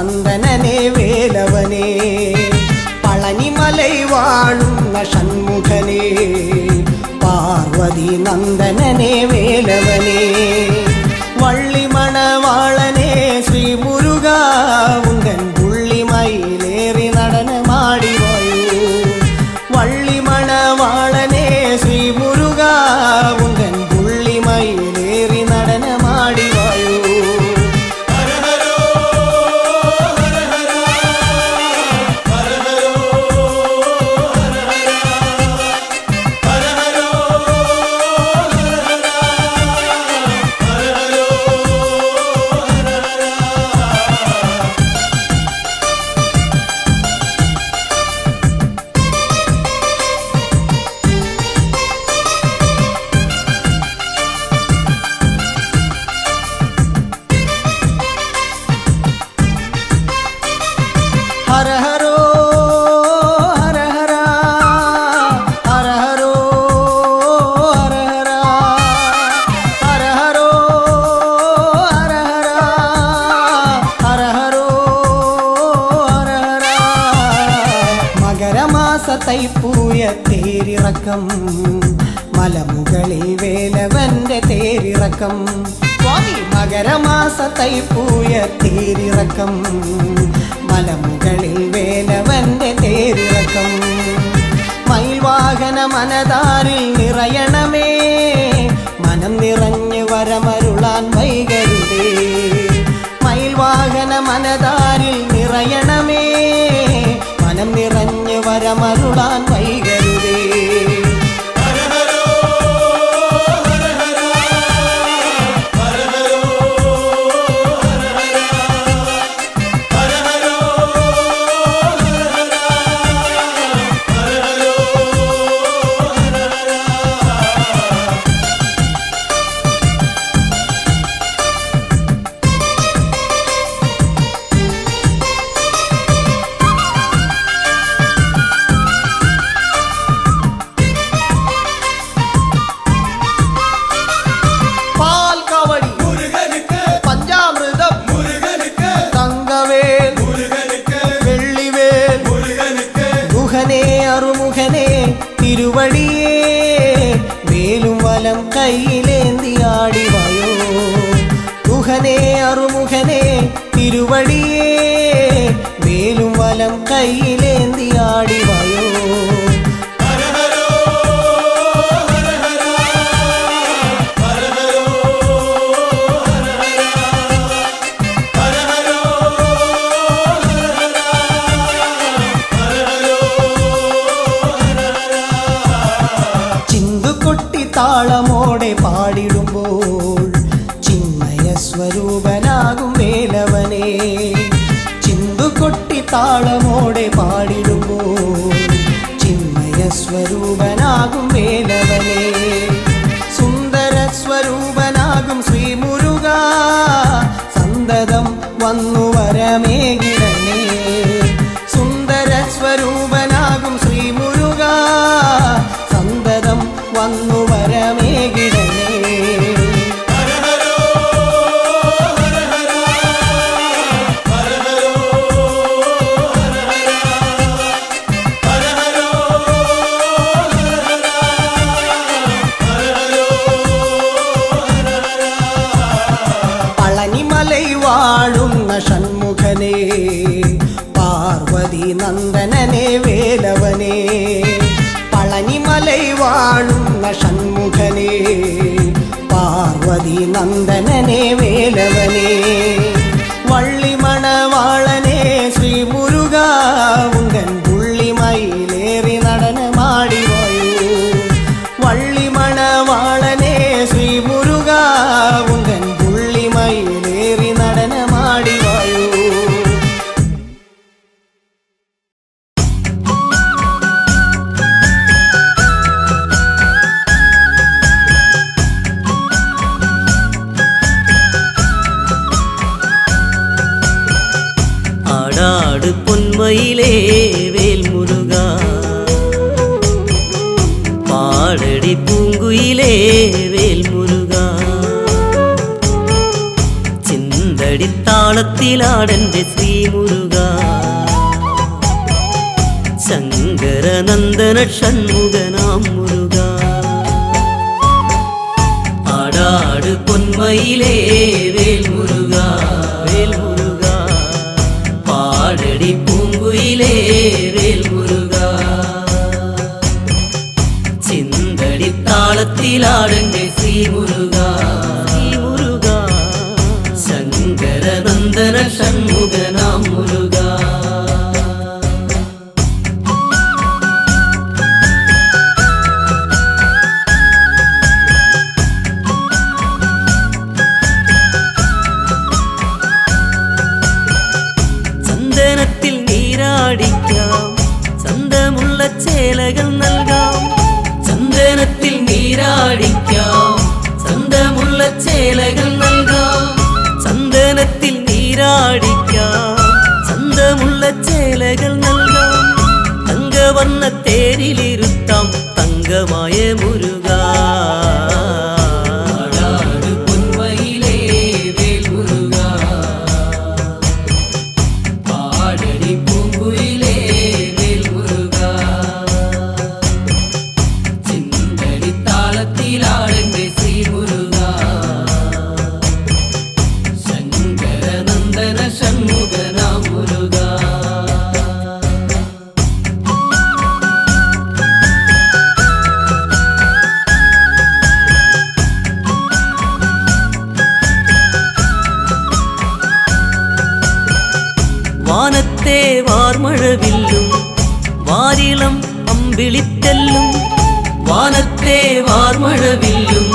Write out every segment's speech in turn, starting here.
നന്ദനനെ വേലവനെ പളനിമലൈ വാഴുന്ന ഷൺമുഖനെ പാർവതി നന്ദനനെ വേലവനെ വള്ളിമണവാളനെ ശ്രീ മുരുക ഉങ്കൻ പുള്ളിമയിലേറി നടനമാടി വായു വള്ളിമണവാളനെ ശ്രീ മുരുക ഉങ്കൻ പുള്ളിമയിലേറി നടനമാടി വായു हर हरो हर हरा हर हरो हर हरा हर हरो हर हरा हर हरो हर हरा മകരമാസ തൈപ്പൂയ തേരിറക്കം മലമുകളിൽ വേലവന്റെ തേരിറക്കം സ്വാമി മകരമാസ തൈപ്പൂയ തേരിറക്കം മലമുകളിൽ വേലവന്റെ തേരിറക്കം മയിൽവാഹന മനതാരിൽ നിറയണമേ മനം നിറഞ്ഞു വരമരുളാൻ വൈകരുതേ മയിൽവാഹന മനതാരിൽ നിറയണമേ മനം നിറഞ്ഞു വരമരുളാൻ വൈകരുതേ അറുമുഖനെ തിരുവടിയേ വേലും വലം കയ്യിലേന്തിയാടി വായോ ഗുഹനെ അറുമുഖനെ തിരുവടിയേ വേലും വലം കയ്യിലേന്തിയാടി വായോ താളമോടെ പാടിടുമ്പോൾ ചിന്മയ സ്വരൂപനാകും വേലവനെ ചിന്തുകൊട്ടി താളമോടെ പാടിടുമ്പോൾ ചിന്മയ സ്വരൂപനാകും വേലവനെ സുന്ദര സ്വരൂപനാകും ശ്രീ മുരുക സന്തതം വന്നു വരമേകിടണേ സുന്ദര സ്വരൂപനാകും ശ്രീ മുരുക സന്തതം വന്നു വരമേകിടണേ പളനിമലൈ വാഴുന്ന ഷൺമുഖനെ പാർവതി നന്ദനനെ വേലവനെ പളനിമലൈ വാഴുന്ന ഷൺമുഖനെ പാർവതി നന്ദനനെ വേലവനെ വള്ളിമണവാളനെ ശ്രീ മുരുക ഉങ്കൻ പുള്ളിമയിലേറി നടനമാടി വായു വള്ളിമണവാളനെ ശ്രീ മുരുക ഉങ്കൻ പുള്ളിമയിലേറി നടനമാടി വായു பொன்மயிலே வேல் முருகா பாடடி பூங்குயிலே வேல் முருகா சிந்தடித்தாள் താളത്തിലാടന്റെ ശ്രീമുരുക ശങ്കരനന്ദന ഷൺമുഖനാം മുരുക ആടാട് പൊന്മയിലേ വേൽ മുരുക വേൽ മുരുക പാടടി പൂങ്കുയിലേ വേൽ മുരുക ചിന്തടി താളത്തിലാടന്റെ ശ്രീമുരുക ശ്രീമുരുക ശങ്കരനന്ദന ഷൺമുഖനാം മുരുക ചന്ദനത്തിൽ നീരാടിക്കാം ചന്തമുള്ള ചേലകൾ നൽകാം ചന്ദനത്തിൽ നീരാടിക്കാം ചന്തമുള്ള ചേലകൾ നൽകാം ചന്ദനത്തിൽ നീരാടിക്കാം ചന്തമുള്ള ചേലകൾ നൽകാം തങ്കവർണ്ണ തേരിലിരുത്താം തങ്കമായ മുരുക വാനത്തെ വാർമഴവില്ലും വാരിളം അമ്പിളിത്തെല്ലും വാനത്തെ വാർമഴവില്ലും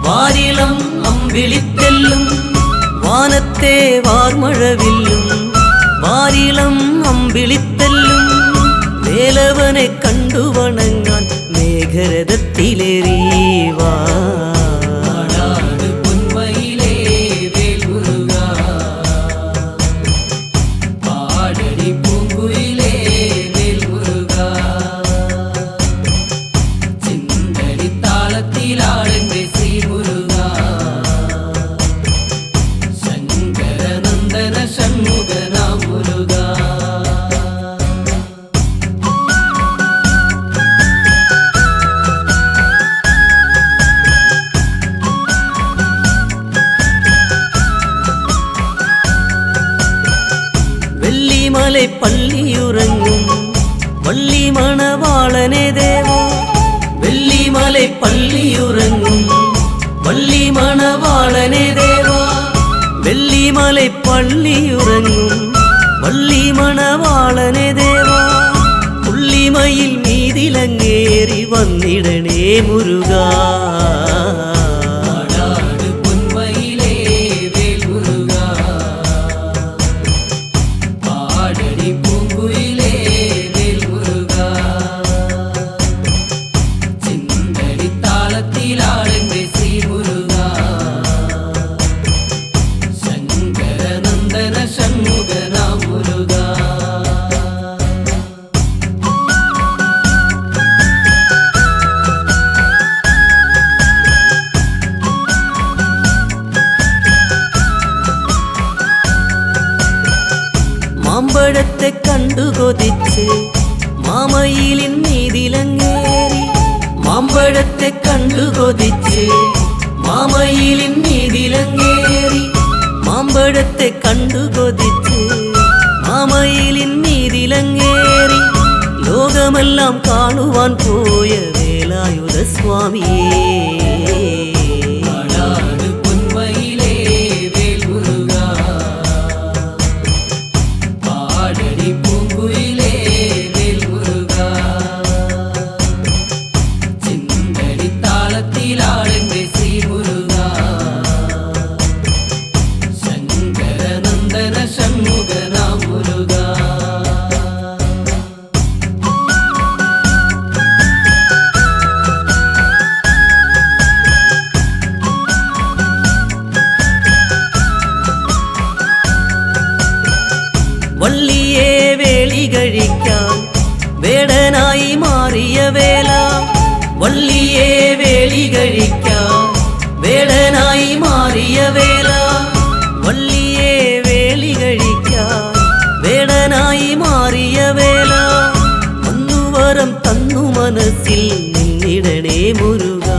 വാരിളം അമ്പിളിത്തെല്ലും വാനത്തെ വാർമഴവില്ലും വാരിളം അമ്പിളിത്തെല്ലും വേലവനെ കണ്ടു വണങ്ങാൻ മേഘരഥത്തിലേറി വാ വെള്ളിമலை പള്ളിയുറങ്ങും വള്ളി മണവാളനെ ദേവാ വെള്ളിമலை പള്ളിയുറങ്ങും വള്ളി മണവാളനെ ദേവാ വെള്ളിമலை പള്ളിയുറങ്ങും വള്ളി മണവാളനെ ദേവാ പുള്ളിമയിൽ മീതിലങ്ങേറി വന്നിടണേ മുരുക മാമ്പഴത്തെ കണ്ടു കൊതിച്ച് മാമയിലിൻ മീതിലങ്ങേറി മാമ്പഴത്തെ കണ്ടു കൊതിച്ച് മാമയിലിൻ മീതിലങ്ങേറി മാമ്പഴത്തെ കണ്ടു കൊതിച്ച് മാമയിലിൻ മീതിലങ്ങേറി ലോകമെല്ലാം കാണുവാൻ പോയ വേലായുധ സ്വാമിയേ വള്ളിയെ വേളി കഴിക്കാൻ വേടനായി മാറിയ വേല വള്ളിയെ വേളി കഴിക്കാൻ വേടനായി മാറിയ വേല വള്ളിയെ വേടനായി മാറിയ വേല ഒന്നുവരം തന്നു മനസ്സിൽ നിന്നിടണേ മുരുകാ.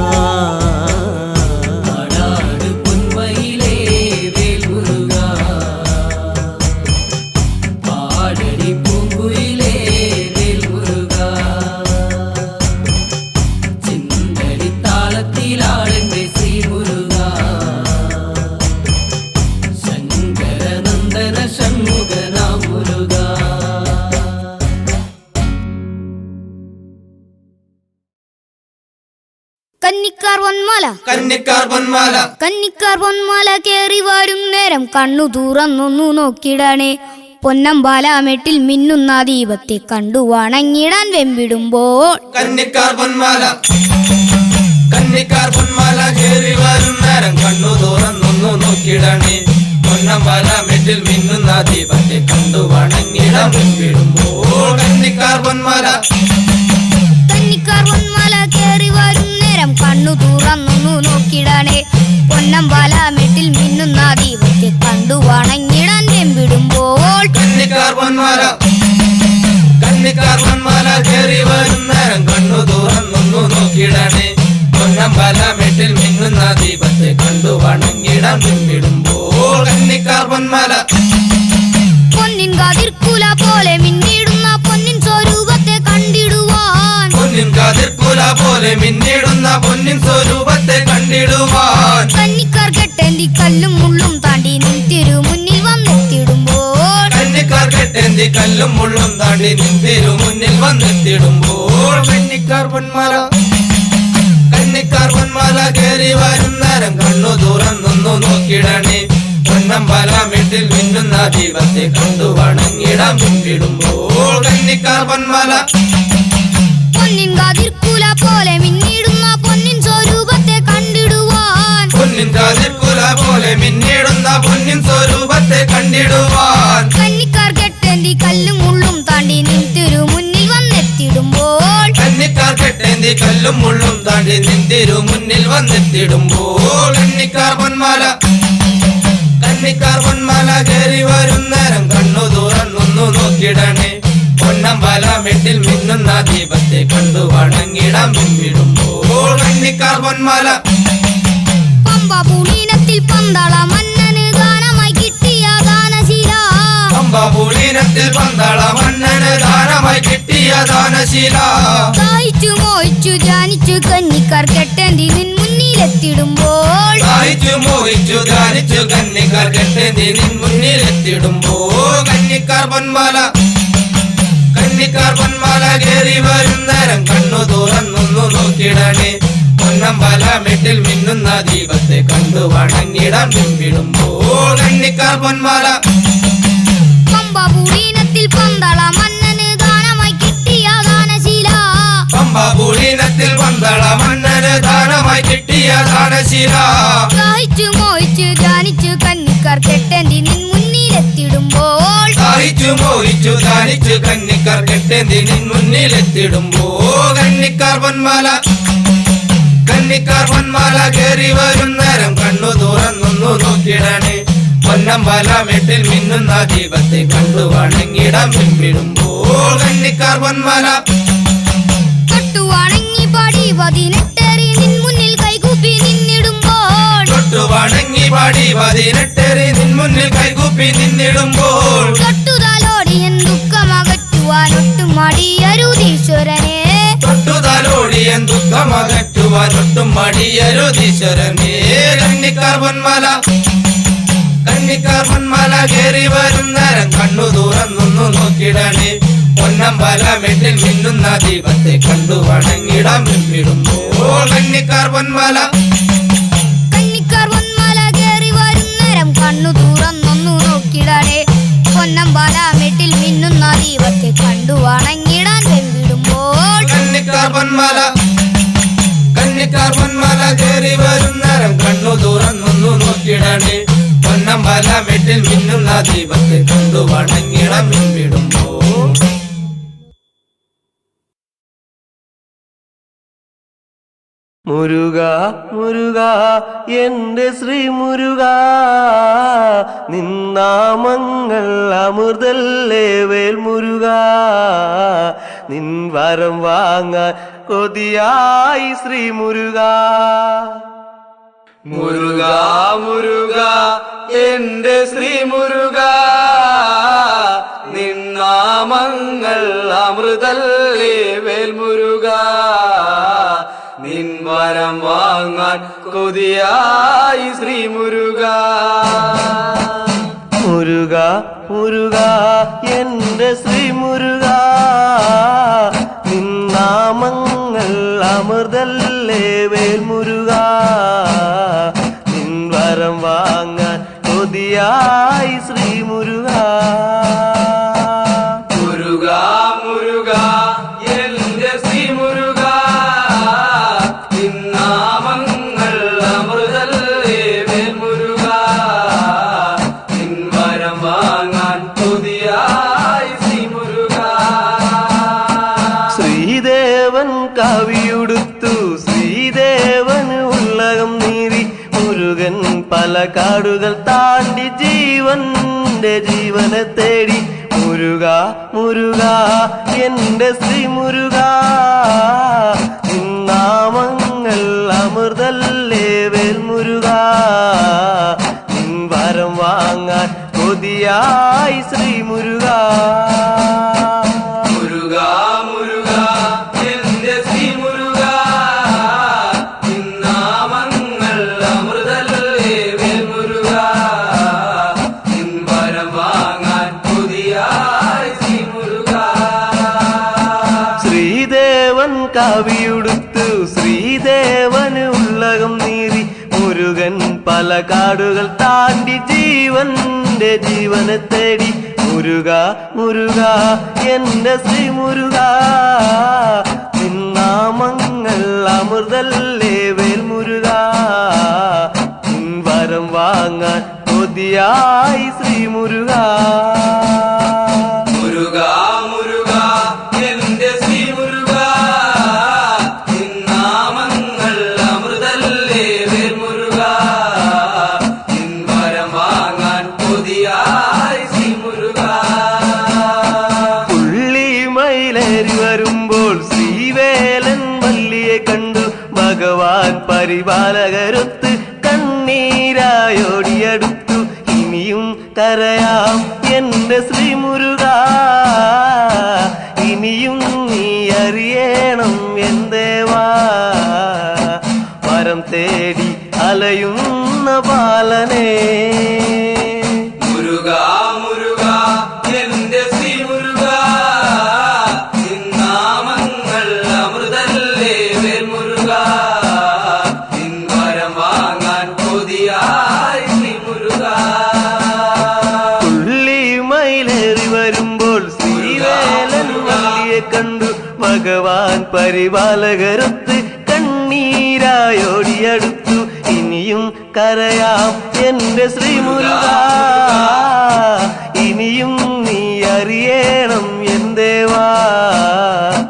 കന്നിക്കാർ പൊന്മാല കേറി വരും നേരം കണ്ണു തുറന്നൊന്നു നോക്കിടണേ. പൊന്നമ്പാലാമെട്ടിൽ മിന്നുന്ന ദീപത്തെ കണ്ടു വണങ്ങിടാൻ വെമ്പിടുമ്പോൾ കന്നിക്കാർ പൊന്മാല കേറി വരും നേരം കണ്ണു തുറന്നൊന്നു നോക്കിടണേ. പൊന്നമ്പാലാമെട്ടിൽ മിന്നുന്ന ദീപത്തെ കണ്ടു വണങ്ങിടാൻ വെമ്പിടുമ്പോൾ കന്നിക്കാർ പൊന്മാല കേറി വരും നേരം കണ്ണു തുറന്നൊന്നു നോക്കിടണേ. പൊന്നമ്പാലാമെട്ടിൽ മിന്നുന്ന ദീപത്തെ കണ്ടു വണങ്ങിടാൻ വെമ്പിടുമ്പോൾ കന്നിക്കാർ പൊന്മാല കേറി വരും നേരം കണ്ണു തുറന്നൊന്നു നോക്കിടണേ. പൊന്നമ്പാലാമെട്ടിൽ മിന്നുന്ന ദീപത്തെ കണ്ടു വണങ്ങിടാൻ വെമ്പിടുമ്പോൾ കന്നിക്കാർ പൊന്മാല പൊന്നിൻ കതിർക്കുല പോലെ മിന്നിടുന്ന പൊന്നിൻ സ്വരൂപത്തെ കണ്ടിടുവാൻ കന്നിക്കാർ കെട്ടേന്തി കല്ലും മുള്ളും താണ്ടി നിൻ തിരുമുന്നിൽ വന്നെത്തിടുമ്പോൾ കന്നിക്കാർ പൊന്മാല കേറി വരും നേരം കണ്ണു തുറന്നൊന്നു നോക്കിടണേ. പൊന്നമ്പാലാമെട്ടിൽ മിന്നുന്ന ദീപത്തെ കണ്ടു വണങ്ങിടാൻ വെമ്പിടുമ്പോൾ കന്നിക്കാർ പൊന്മാല പൊന്നിൻ കതിർക്കുല പോലെ മിന്നിടുന്ന പൊന്നിൻ സ്വരൂപത്തെ കണ്ടിടുവാൻ കന്നിക്കാർ കെട്ടേന്തി കല്ലും മുള്ളും താണ്ടി നിൻ തിരുമുന്നിൽ വന്നെത്തിടുമ്പോൾ കന്നിക്കാർ പൊന്മാല കേറി വരും നേരം കണ്ണു തുറന്നൊന്നു നോക്കിടണേ. പൊന്നമ്പാലാമെട്ടിൽ മിന്നുന്ന ദീപത്തെ കണ്ടു വണങ്ങിടാൻ വെമ്പിടുമ്പോൾ കന്നിക്കാർ പൊന്മാല പമ്പ പുളീനത്തിൽ പന്തള മന്നന് ഗാനമായി കിട്ടിയ ദാനശീല ദാഹിച്ചു മോഹിച്ചു ധ്യാനിച്ചു കന്നിക്കാർ കെട്ടേന്തി നിൻ മുന്നിലെത്തിടുമ്പോൾ കന്നിക്കാർ പൊന്മാല കേറി വരും നേരം കണ്ണു തുറന്നൊന്നു നോക്കിടണേ. പൊന്നമ്പാലാമെട്ടിൽ മിന്നുന്ന ദീപത്തെ കണ്ടു വണങ്ങിടാൻ വെമ്പിടുമ്പോൾ കന്നിക്കാർ പൊന്മാല പമ്പ പുളീനത്തിൽ പന്തള മന്നന് ഗാനമായി കിട്ടിയ ദാനശീല ദാഹിച്ചു മോഹിച്ചു ധ്യാനിച്ചു കന്നിക്കാർ കെട്ടേന്തി നിൻ മുന്നിലെത്തിടുമ്പോൾ കന്നിക്കാർ പൊന്മാല കേറി വരും നേരം കണ്ണു തുറന്നൊന്നു നോക്കിടണേ. പൊന്നമ്പാലാമെട്ടിൽ മിന്നുന്ന ദീപത്തെ കണ്ടു വണങ്ങിടാൻ വെമ്പിടുമ്പോൾ കന്നിക്കാർ പൊന്മാല തൊട്ടു വണങ്ങി പാടി 18 നിൻ മുന്നിൽ കൈകൂപ്പി നിന്നിടുമ്പോൾ തൊട്ടുതാലോടി എൻ ദുഃഖമകറ്റുവാൻ ഒട്ടും മടിയരുതീശ്വരനെ. കന്നിക്കാർ പൊന്മാല കേറി വരും നേരം കണ്ണു തുറന്നൊന്നു നോക്കിടണേ. പൊന്നമ്പാലാമെട്ടിൽ മിന്നുന്ന ദീപത്തെ കണ്ടു വണങ്ങിടാൻ വെമ്പിടുമ്പോൾ കന്നിക്കാർ പൊന്മാല കേറി വരും നേരം കണ്ണു തുറന്നൊന്നു നോക്കിടണേ. പൊന്നമ്പാലാമെട്ടിൽ മിന്നുന്ന ദീപത്തെ കണ്ടു വണങ്ങിടാൻ വെമ്പിടുമ്പോൾ കന്നിക്കാർ പൊന്മാല കേറി വരും നേരം കണ്ണു തുറന്നൊന്നു നോക്കിടണേ. പൊന്നമ്പാലാമെട്ടിൽ മിന്നുന്ന ദീപത്തെ കണ്ടു വണങ്ങിടാൻ വെമ്പിടുമ്പോൾ മുരുക മുരുക എൻ്റെ ശ്രീ മുരുക നിന്നാമങ്ങൾ അമൃതല്ലേ വേൽ മുരുക നിൻ വരം വാങ്ങാൻ കൊതിയായി ശ്രീ മുരുക മുരുക മുരുക എന്റെ ശ്രീ മുരുക നിന്നാമങ്ങൾ അമൃതല്ലേ വേൽ മുരുക നിൻ വരം വാങ്ങാൻ കൊതിയായി ശ്രീ മുരുക മുരുക മുരുക എൻ്റെ ശ്രീ മുരുക നിന്നാമങ്ങൾ അമൃതല്ലേ വേൽ മുരുക നിൻ വരം വാങ്ങാൻ കൊതിയായി ശ്രീ മുരുക മുരുക മുരുക എന്റെ ശ്രീ മുരുക നിന്നാമങ്ങൾ അമൃതല്ലേ വേൽ മുരുക നിൻ വരം വാങ്ങാൻ കൊതിയായി ശ്രീ മുരുക ശ്രീദേവൻ കവിയുടുത്തു ശ്രീദേവന് ഉള്ളകം നീറി മുരുകൻ പല കാടുകൾ താണ്ടി ജീവന്റെ ജീവനെ തേടി മുരുക മുരുക എൻ്റെ ശ്രീ മുരുക നിന്നാമങ്ങൾ അമൃതല്ലേ വേൽ മുരുക നിൻ വരം വാങ്ങാൻ കൊതിയായി ശ്രീ മുരുക മുരുക മുരുക എന്റെ ശ്രീ മുരുക നിന്നാമങ്ങൾ അമൃതല്ലേ വേൽ മുരുക നിൻ വരം വാങ്ങാൻ കൊതിയായി ശ്രീ മുരുക ശ്രീദേവൻ കവിയുടുത്തു ശ്രീദേവന് ഉള്ളകം നീറി മുരുകൻ പല കാടുകൾ താണ്ടി ജീവന്റെ ജീവനെ തേടി മുരുക മുരുക എൻ്റെ ശ്രീ മുരുക നിന്നാമങ്ങൾ അമൃതല്ലേ വേൽ മുരുക നിൻ വരം വാങ്ങാൻ കൊതിയായി ശ്രീ മുരുക മുരുക മുരുക എന്റെ ശ്രീ മുരുക നിന്നാമങ്ങൾ അമൃതല്ലേ വേൽ മുരുക നിൻ വരം വാങ്ങാൻ കൊതിയായി ശ്രീ മുരുക പുള്ളിമയിലേറി വരുമ്പോൾ ശ്രീവേലൻ വല്ലിയെ കണ്ടു ഭഗവാൻ പരിപാലകരൊത്ത് കണ്ണീരായോടിയടുത്തു ഇനിയും കരയാം എൻ്റെ ശ്രീ മുരുക ഇനിയും നീ അറിയണം എന്തേവാ വരം തേടി അലയുന്ന ബാലനേ മുരുക മുരുക എന്റെ ശ്രീ മുരുക നിന്നാമങ്ങൾ അമൃതല്ലേ വേൽ മുരുക നിൻ വരം വാങ്ങാൻ കൊതിയായി ശ്രീ മുരുക പുള്ളിമയിലേറി വരുമ്പോൾ ശ്രീവേലൻ വല്ലിയെ കണ്ടു ഭഗവാൻ പരിപാലകരൊത്ത് കണ്ണീരായോടിയടുത്തു ഇനിയും കരയാം എൻ്റെ ശ്രീ മുരുക ഇനിയും നീ അറിയണം എന്തേവാ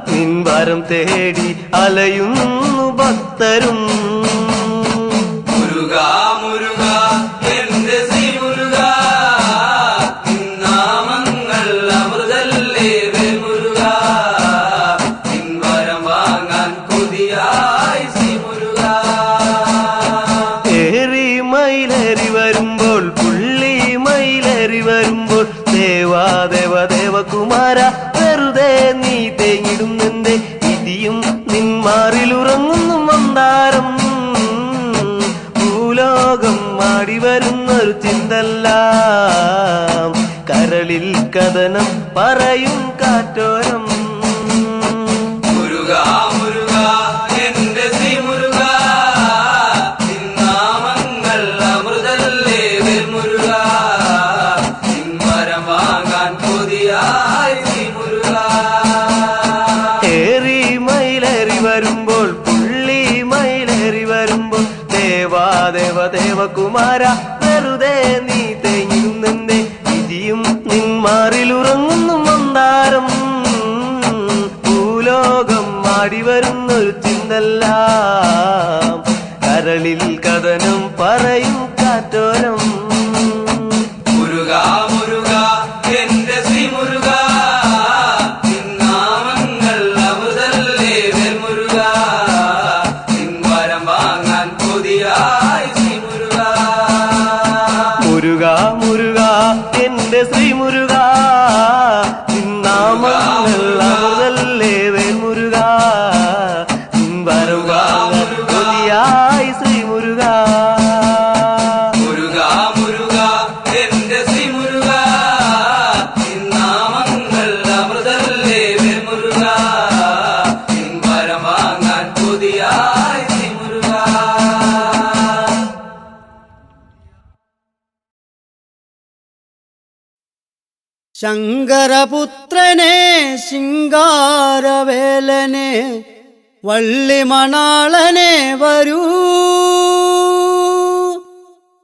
നിൻ വരം തേടി അലയുന്നു ഭക്തരും മുരുക മുരുക എന്റെ ശ്രീ മുരുക നിന്നാമങ്ങൾ അമൃതല്ലേ വേൽ മുരുക നിൻ വരം വാങ്ങാൻ കൊതിയായി ശ്രീ മുരുക മയിലേറി വരുമ്പോൾ പുള്ളിമയിലേറി വരുമ്പോൾ ദേവാ ദേവ ദേവകുമാര വെറുതെ നീ തേങ്ങിടുന്നെന്റെ വിധിയും നിന്മാറിലുറങ്ങുന്നു മന്ദാരം ഭൂലോകം മാടി വരുന്നൊരു ചിന്തല്ലാം കരളിൽ കഥനം പറയും കാറ്റോരം മുരുക മുരുക എന്റെ ശ്രീ മുരുക നിന്നാമങ്ങൾ അമൃതല്ലേ വേൽ മുരുക നിൻ വരം വാങ്ങാൻ കൊതിയായി ശ്രീ മുരുക മയിലേറി വരുമ്പോൾ പുള്ളിമയിലേറി വരുമ്പോൾ ദേവാ ദേവ ദേവകുമാര വെറുതെ നീ തേങ്ങിടുന്നെന്റെ വിധിയും നിന്മാറിലുറങ്ങുന്നു മന്ദാരം ഭൂലോകം മാടി വരുന്നൊരു ചിന്തല്ല ശങ്കരപുത്രനെ ശിങ്കാരവേലനെ വള്ളിമണാളനെ വരൂ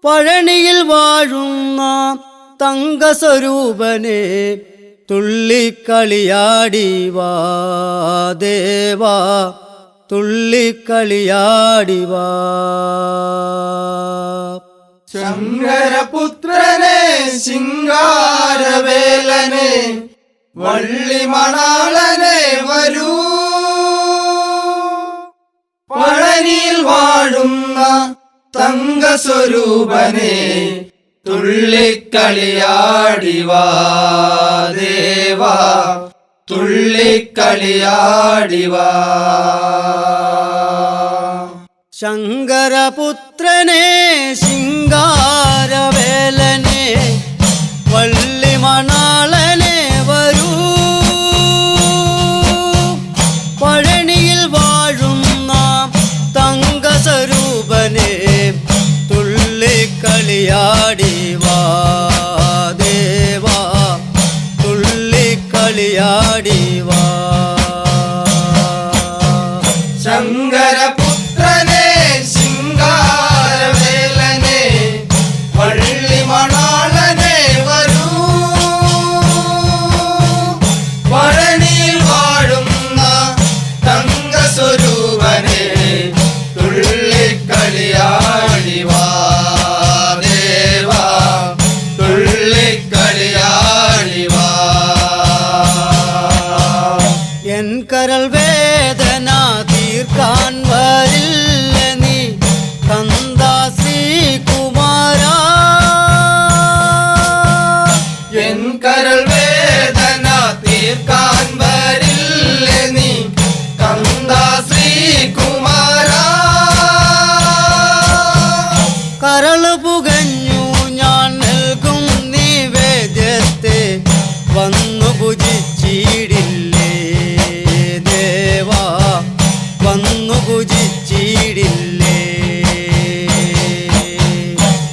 പഴനിയിൽ വാഴുന്ന തങ്കസ്വരൂപനെ തുള്ളിക്കളിയാടി വാ ദേവാ തുള്ളിക്കളിയാടി വാ. ശങ്കരപുത്രനെ ശിങ്കാരവേലനെ വള്ളിമണാളനെ വരൂ പഴനിയിൽ വാഴുന്ന തങ്കസ്വരൂപനെ തുള്ളിക്കളിയാടി വാ ദേവാ തുള്ളിക്കളിയാടി വാ. ശങ്കരപുത്രനെ ശിങ്കാരവേലനെ വള്ളിമണാളനെ വരൂ പഴനിയിൽ വാഴുന്ന തങ്കസ്വരൂപനെ തുള്ളിക്കളിയാടി വാ ദേവാ തുള്ളിക്കളിയാടി വാ. ശങ്കരപുത്രനെ ശിങ്കാരവേലനെ വള്ളിമണാളനെ വരൂ പഴനിയിൽ വാഴുന്ന തങ്കസ്വരൂപനെ തുള്ളിക്കളിയാടി വാ ദേവാ തുള്ളിക്കളിയാടി വാ. എൻ കരൾ വേദന തീർക്കാൻ വരില്ല നീ കന്ദാ ശ്രീകുമാര എൻ കരൾ വേദന തീർക്കാൻ വരില്ല നീ കന്ദാ ശ്രീകുമാര. കരള് പുകഞ്ഞു ഞാൻ നൽകും നിവേദ്യത്തെ വന്നു ഭുജിച്ചിടില്ലേ ദേവാ വന്നു ഭുജിച്ചിടില്ലേ.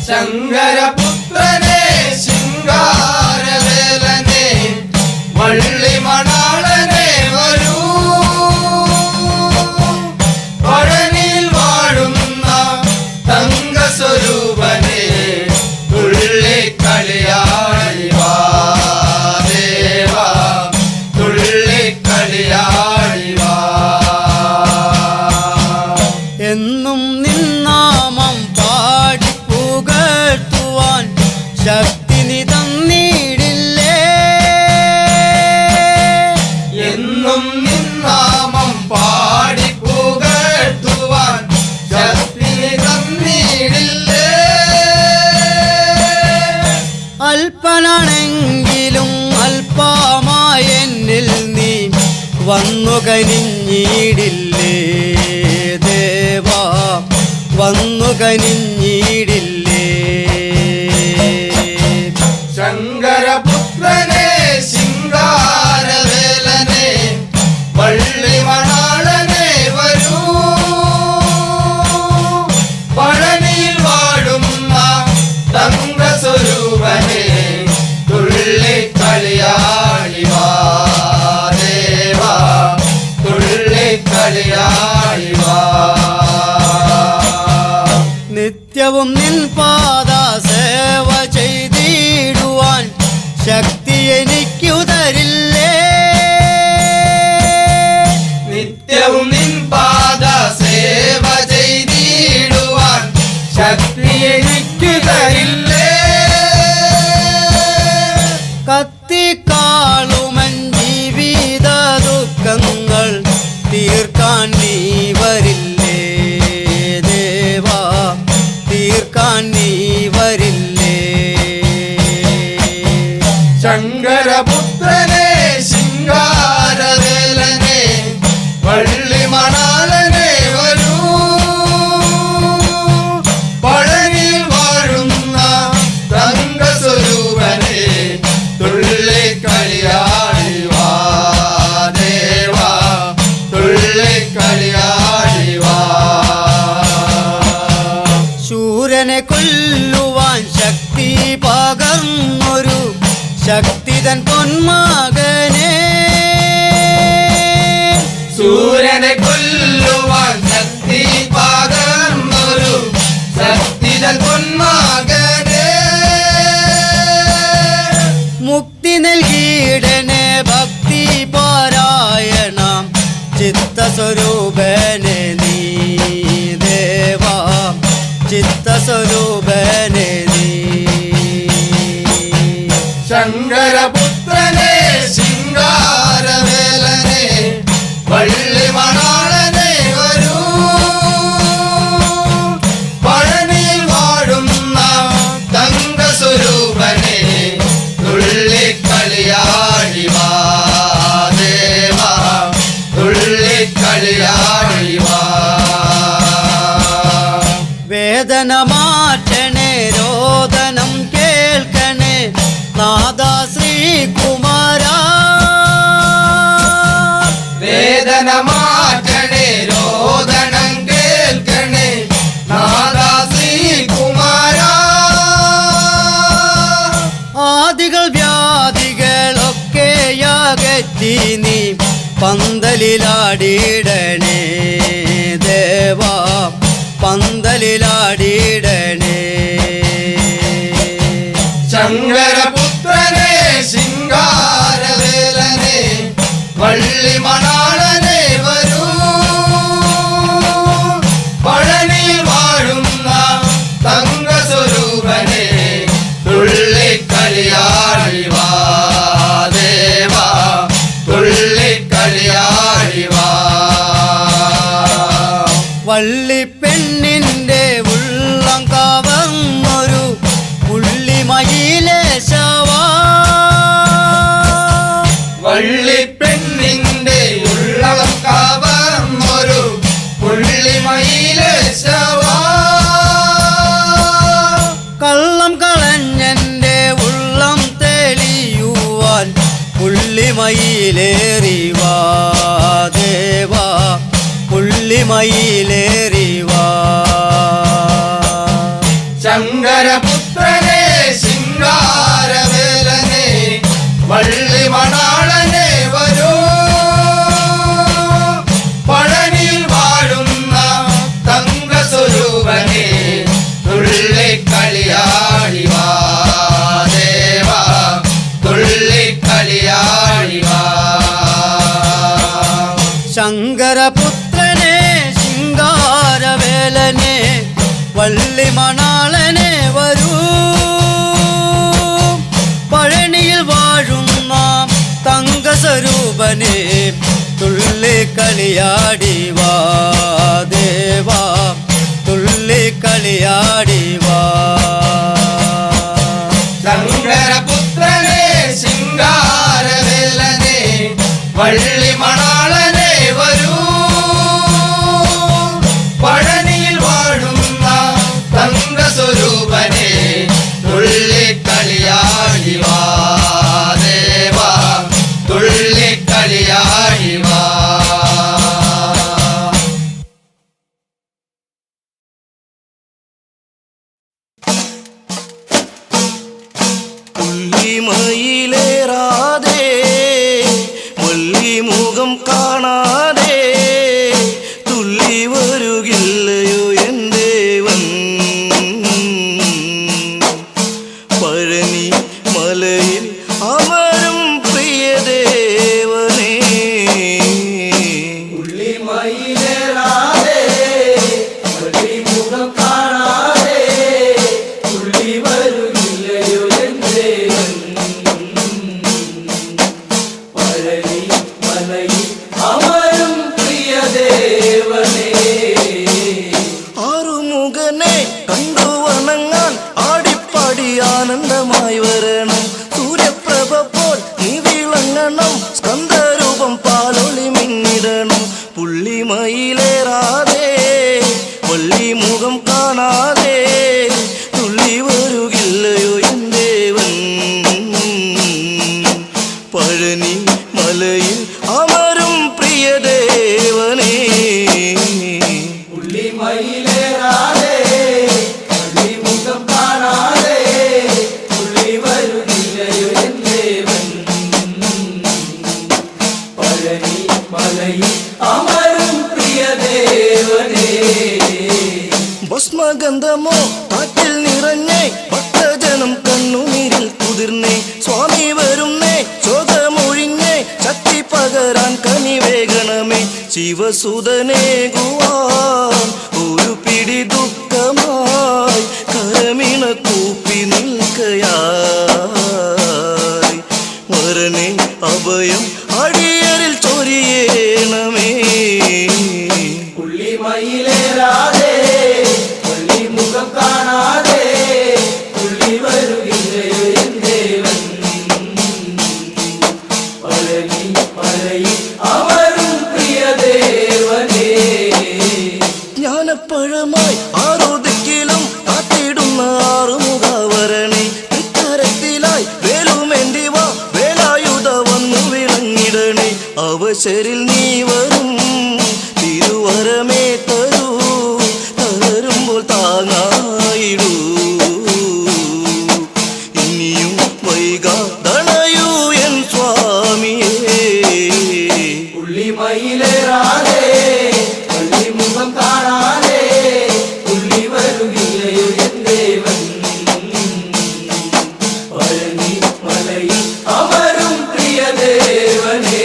ശങ്കരപുത്രനെ ശിങ്കാരവേലനെ വള്ളിമണാളനെ വരൂ പഴനിയിൽ വാഴുന്ന തങ്കസ്വരൂപനെ തുള്ളിക്കളിയാടി വാ ദേവാ തുള്ളിക്കളിയാടി വാ. എന്നും നിന്നാമം പാടി പുകഴ്ത്തുവാൻ ശക്തി നീ തന്നിടില്ലേ എന്നും നിന്നാമം പാടി പുകഴ്ത്തുവാൻ ശക്തി തന്നിടില്ലേ. അല്പനാണെങ്കിലും അല്പമായ എന്നിൽ നീ വന്നു കനിഞ്ഞിടില്ലേ ദേവാ വന്നു കനിഞ്ഞിടില്ലേ. ശങ്കരപുത്രനെ ശിങ്കാരവേലനെ വള്ളിമണാളനെ വരൂ പഴനിയിൽ വാഴുന്ന തങ്കസ്വരൂപനെ തുള്ളിക്കളിയാടി വാ ദേവാ തുള്ളിക്കളിയാടി വാ. നിത്യവും നിൻ പാദ സേവ ചെയ്തിടുവാൻ ശക്തി എനിക്കു തരില്ലേ നിത്യവും നിൻ പാദ സേവ ചെയ്തിടുവാൻ ശക്തി എനിക്ക് തരില്ലേ. കത്തിക്കാളുമൻ ജീവിത ദുഃഖങ്ങൾ തീർക്കാൻ നീ വരില്ലേ ദേവാ തീർക്കാൻ നീ വരില്ലേ. പൈതൽ പൊന്മകനെ മുക്തി നൽകിയിടനെ ഭക്തി പാരായണം ചിത്തസ്വരൂപനെ നീ ദേവാ ചിത്തസ്വരൂപനെ നീ ശങ്കരപുത്രനെ ശിങ്കാരവേലനെ വള്ളി മണാളനെ വരൂ പഴനിയിൽ വാഴുന്ന തങ്കസ്വരൂപനെ തുള്ളിക്കളിയാടി വാ ദേവാ തുള്ളിക്കളിയാടി വാ വേദന മാറ്റണേ രോദനം കേൾക്കണേ നാദാ ശ്രീകുമാര വേദന മാറ്റണേ രോദനം കേൾക്കണേ നാദാ ശ്രീകുമാര ആദികൾ വ്യാധികളൊക്കെയകറ്റി നീ പന്തലിലാടിയിടണേ ദേവാ പന്തലിലാടിയിടണേ ശങ്കരപുത്രനെ ശിങ്കാരവേലനെ വള്ളി മണാളനെ വരൂ പഴനിയിൽ വാഴുന്ന തങ്കസ്വരൂപനെ തുള്ളിക്കളിയാടി വാ ദേവാ തുള്ളിക്കളിയാടി വാ വള്ളിപ്പെണ്ണിൻ്റെ ഉള്ളം കവർന്നൊരു പുള്ളിമയിലേശവാ വള്ളിപ്പെണ്ണിന്റെ ഉള്ളം കവർന്നൊരു പുള്ളിമയിലേശവാ കള്ളം കളഞ്ഞെൻ്റെ ഉള്ളം തെളിയുവാൻ പുള്ളിമയിലേറിവാ ദേവാ പുള്ളിമയിലേറിവാ ശങ്കരപുത്രനെ ശിങ്കാരവേലനെ വള്ളി മണാളനെ വരൂ പഴനിയിൽ വാഴുന്ന തങ്കസ്വരൂപനെ തുള്ളിക്കളിയാടി വാ ദേവാ തുള്ളിക്കളിയാടി വാ ശങ്കരപുത്രനെ ശിങ്കാരവേലനെ വള്ളി മണാളനെ വരൂ പഴനിയിൽ വാഴുന്ന തങ്കസ്വരൂപനെ തുള്ളിക്കളിയാടി വാ ദേവാ തുള്ളിക്കളിയാടി വാ ശങ്കരപുത്രനെ ശിങ്കാരവേലനെ വള്ളി മണാളനെ വരൂ പഴനിയിൽ വാഴുന്ന തങ്കസ്വരൂപനെ തുള്ളിക്കളിയാടി വാ ദേവാ തുള്ളിക്കളിയാടി വാ പുള്ളിമയിലേറാതെ മുഖം കാണാതെ തുള്ളി വരുകില്ലയോ എൻ ദേവൻ പഴനി മലയിൽ അമരും പ്രിയ ദേവനേ പുള്ളിമയിലേറാതെ മുഖം കാണാതെ തുള്ളി വരുകില്ലയോ എൻ ദേവൻ പഴനി മലയിൽ അമരും പ്രിയ ദേവനേ ആറുമുഖനെ കണ്ടു വണങ്ങാൻ ആടിപ്പാടി ആനന്ദമായി വരണം സൂര്യപ്രഭ പോൽ നീ വിളങ്ങണം സ്കന്ദരൂപം പാലൊളി മിന്നിടണം പുള്ളിമയിലേറാതെ വള്ളിമുഖം കാണാതെ തുള്ളി വരുകില്ലയോ എൻ ദേവൻ പഴനി മലയിൽ അമരും പ്രിയ ദേവനേ പുള്ളിമയിലേറാതെ മുഖം കാണാതെ തുള്ളി വരുകില്ലയോ എൻ ദേവൻ പഴനി മലയിൽ അമരും പ്രിയ ദേവനേ ഭസ്മഗന്ധമോ കാറ്റ് ശിവസുതനേകുവാൻ ഒരു പിടി ദുഃഖമായി കരമിണ കൂപ്പി നിൽക്കയായി വരനെ അഭയം അടിയരിൽ ചൊരിയേണമേ പുള്ളിമയിലേറാതെ മുഖം കാണാതെ പുള്ളി വരുകില്ലയോ എൻ ദേവൻ പഴനി മലയിൽ അവരും പ്രിയദേവനേ ജ്ഞാനപ്പഴമായി ആരോദിക്കിലും കാത്തിടുന്ന ആറുമുഖവരണേ തൃക്കരത്തിലായി വേലുമെന്തി വാ വേലായുധ വന്നു വിളങ്ങിടണേ അവസരിൽ നീ വരും തിരുവരമേ തരൂ തളരുമ്പോൾ താങ്ങായിടൂ ഇനിയും വൈകാതണയൂ എൻ സ്വാമിയേ പുള്ളിമയിലേറാതെ മുഖം കാണാതെ പുള്ളി വരുകില്ലയോ എൻ ദേവൻ പഴനി മലയിൽ അവരും പ്രിയദേവനേ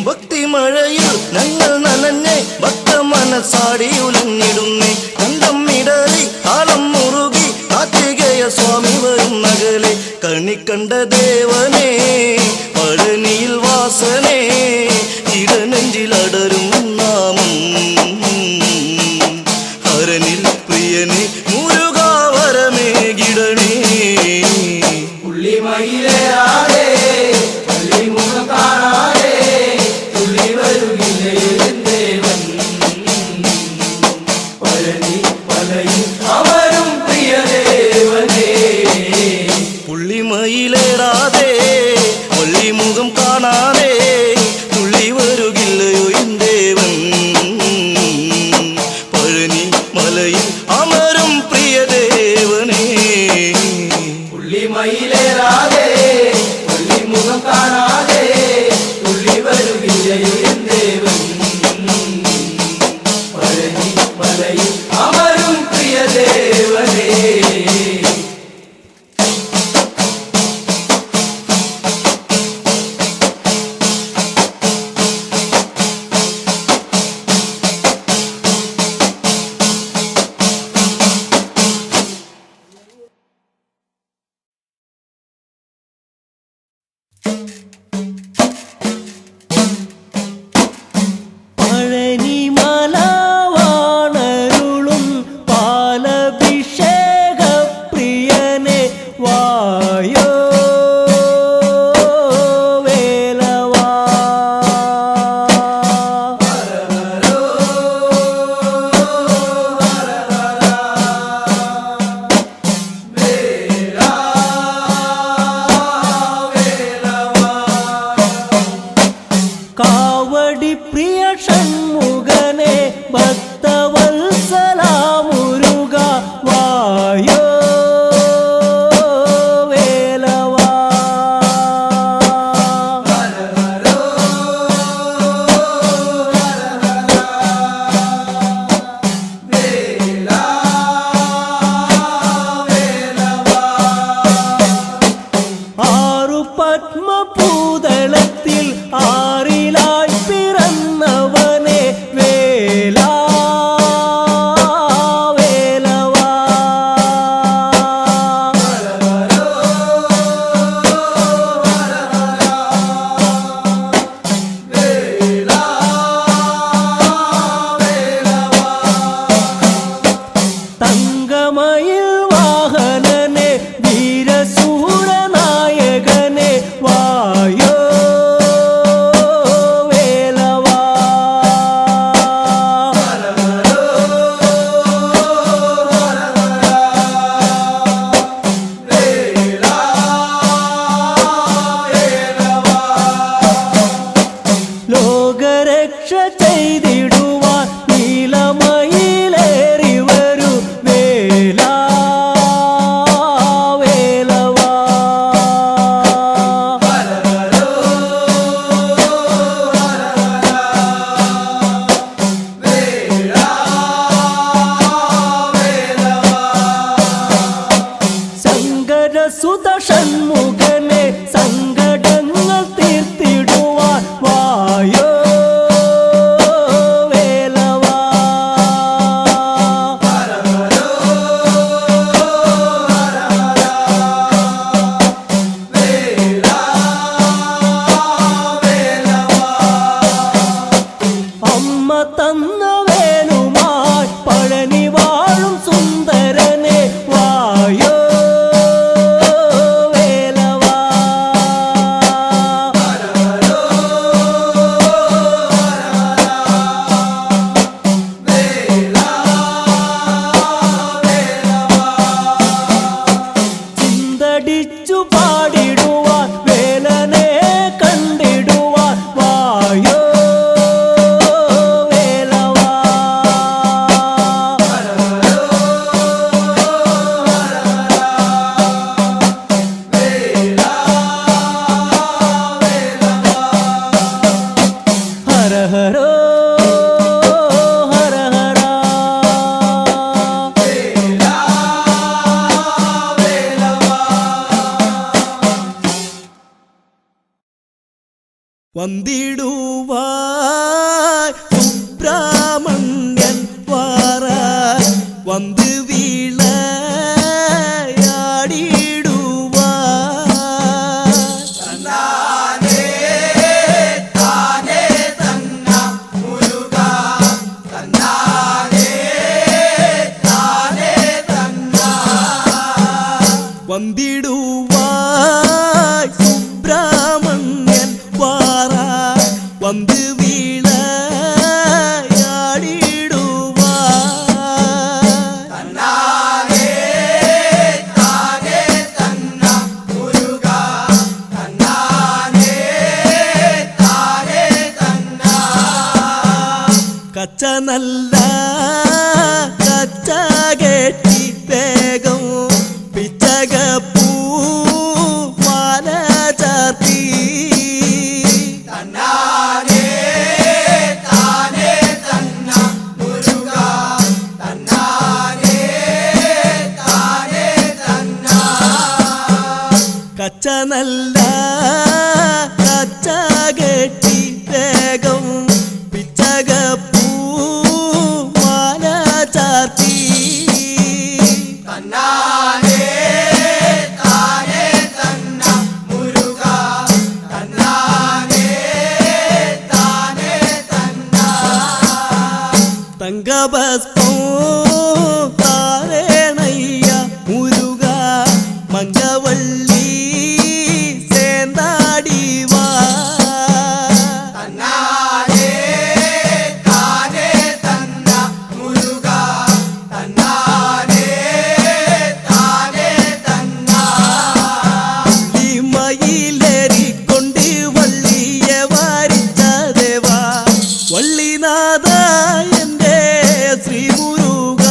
ഭക്തിമഴയിൽ ഞങ്ങൾ നനഞ്ഞേ ഭക്ത മനസ്സാടി ഉലഞ്ഞിടുന്നേ കണ്ടം ഇടറി കാലം മുറുകി കാർത്തികേയ സ്വാമി വരും നഗലെ കണിക്കണ്ട ദേവനേ പഴനിയിൽ വാസനേ ഇടനെഞ്ചിലടരും നാമം ഹരനിൽ പ്രിയനെ മുരുകാവരമേ ഗിടണേ പുള്ളിമയിലേറാതെ മുഖം കാണാതെ പുള്ളി വരുകില്ലയോ എൻ ദേവൻ പഴനി മലയിൽ അവരും പ്രിയദേവനേ പുള്ളിമയിലേറാതെ വള്ളിമുഖം കാണാതെ തുള്ളി വരുകില്ലയോ എൻ ദേവൻ പഴനി മലയിൽ അമരും പ്രിയദേവനേ പുള്ളിമയിലേറാതെ മുഖം കാണാതെ പുള്ളി വരുകില്ലയോ എൻ ദേവൻ പഴനി മലയിൽ അമരും പ്രിയദേവനേ പഴനിമല വാണരുളും പാലഭിഷേക പ്രിയനെ വായോ വേലവാ കാവടി പ്രിയ ഷൺമുഖനെ ഭക്തവത്സല മുരുക വായോ വേലവാ ആറു പത്മഭൂതളത്തിൽ ആറിലായി പിറന്നവനെ വേലാ വേലവാ തങ്കമയിൽ വാഹനനെ വീരസൂരനായകനെ വായോ വേലവാ ലോകരക്ഷ ചെയ്തിടുവാൻ നീലമയിലേറി വരൂ വേലാ വേലവാ സങ്കടസുത ഷൺമുഖനെ സങ്കടങ്ങൾ തീർത്തിടുവാൻ വായോ വന്നിടുവാൻ സുബ്രഹ്മണ്യൻ വാരാൻ വന്ന് വന്നിടുവാൻ സുബ്രഹ്മണ്യൻ വാരാൻ വന്ന് കച്ച നല്ല കച്ച കെട്ടി വേഗം പിച്ചകപ്പൂ മാല ചാർത്തി കച്ച നല്ല കച്ച കെട്ടി വേഗം പിച്ചകപ്പൂ മാല ചാർത്തി തങ്കഭസ്മം താരേണയ്യ മുരുക മംഗവള്ളി സേന്താടി വാ മയിലേറിക്കൊണ്ട് വള്ളിയെ വാരിച്ച ദേവാ വള്ളിനാഥ എന്റെ ശ്രീ മുരുക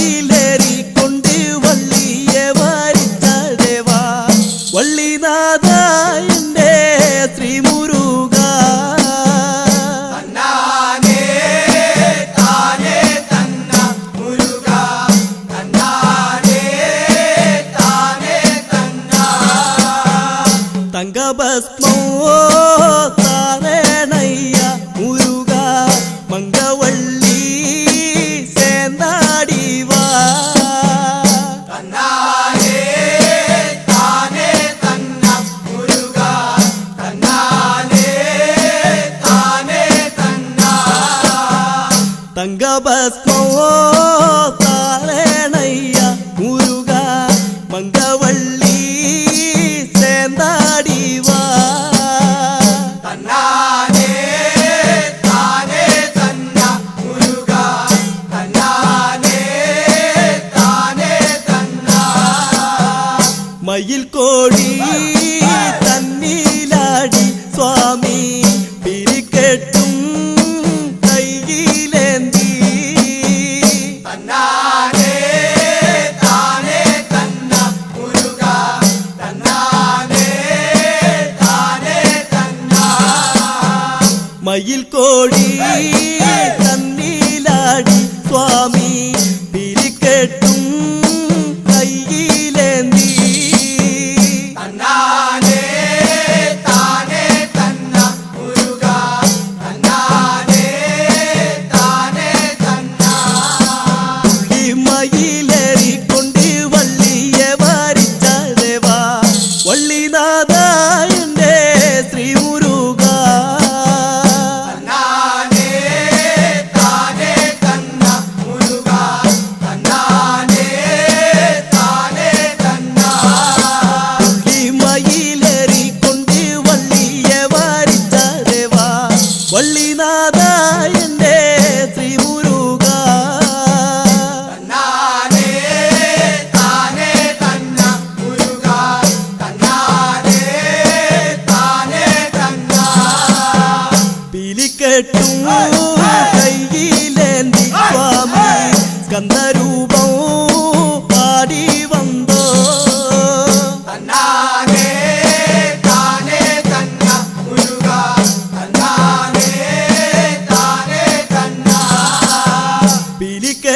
മയിലേറിക്കൊണ്ട് വള്ളിയെ വാരിച്ച ദേവാ വള്ളിനാഥ എന്റെ ശ്രീ മുരുക തങ്കഭസ്മോ താരേണയ്യ മുരുക മംഗവള്ളി സേന്താടി വാ തങ്കഭസ്മോ താരേണയ്യ മുരുക മംഗവള്ളി സേന്താടി വാ മയിൽ കോടി തന്നിലാടി സ്വാമി പിരിക്കെട്ടും കൈയിലേന്തി മയിൽ കോടി തന്നിലാടി സ്വാമി പിരിക്കെട്ടും കൈയിലേന്തി മയിലേറിക്കൊണ്ട് വള്ളിയെ വാരിച്ച ദേവാ വള്ളിനാഥ എന്റെ ശ്രീ മുരുക മയിലേറിക്കൊണ്ട് വള്ളിയെ വാരിച്ച ദേവാ വള്ളിനാഥ എന്റെ ശ്രീ മുരുക പിലിക്കെട്ടും കൈയിലേന്തി സ്വാമി സ്കന്ദരൂപം പാടി വന്നോ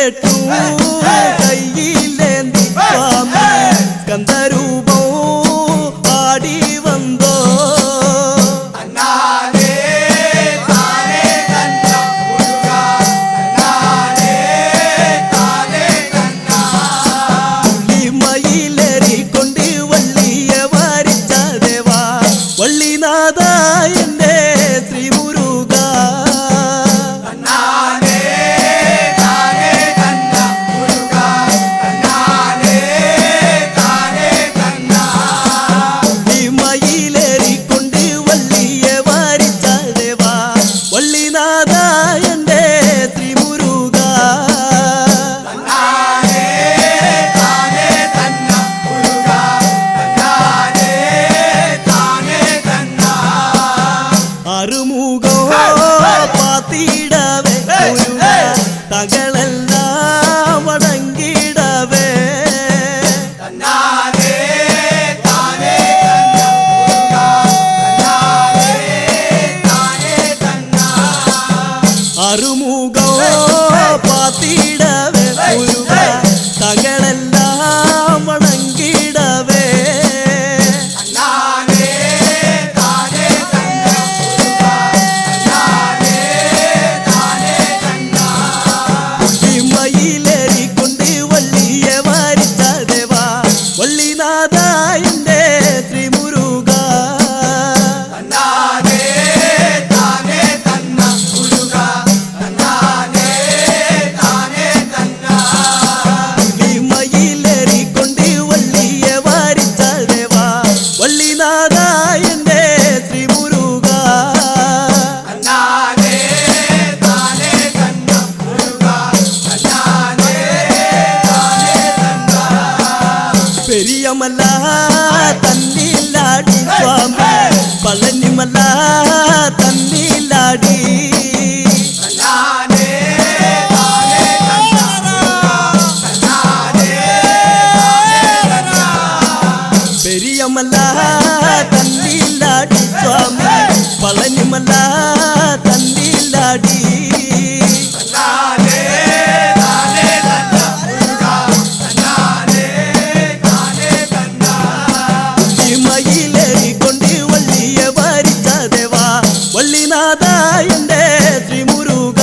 കേട്ടു കയ്യിലേന്തി സ്വാമി സ്കന്ദരൂപം പാടി വന്നോ മയിലേറിക്കൊണ്ട് വള്ളിയെ വാരിച്ച ദേവാ വള്ളിനാഥ എന്റെ ശ്രീമുരുക മയിലേറിക്കൊണ്ട് വള്ളിയെ വാരിച്ച ദേവാ വള്ളിനാഥ എന്റെ ശ്രീമുരുക അറുമുഖോ പാത്തിടവേ മുരുക തകളെല്ലാം വണങ്ങിടവേ അറുമുഖോ പാത്തിടവേ മുരുക തകളെല്ലാം വണങ്ങിടവേ മയിലേറിക്കൊണ്ട് വള്ളിയെ വാരിച്ച ദേവാ വള്ളിനാഥ എന്റെ ശ്രീമുരുക മയിലേറിക്കൊണ്ട് വള്ളിയെ വാരിച്ച ദേവാ വള്ളിനാഥ എന്റെ ശ്രീമുരുക പെരിയമല്ല തന്നിലാടി സ്വാമി പളനിമല്ല തന്നിലാടി പെരിയമല്ല തന്നിലാടി സ്വാമി പളനിമല്ല തന്നിലാടി മയിലേറിക്കൊണ്ട് വള്ളിയെ വാരിച്ച ദേവാ വള്ളിനാഥ എന്റെ ശ്രീമുരുക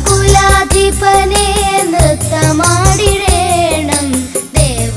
ദേവകുലാധിപനെ നൃത്തമാടിടേണം ദേവ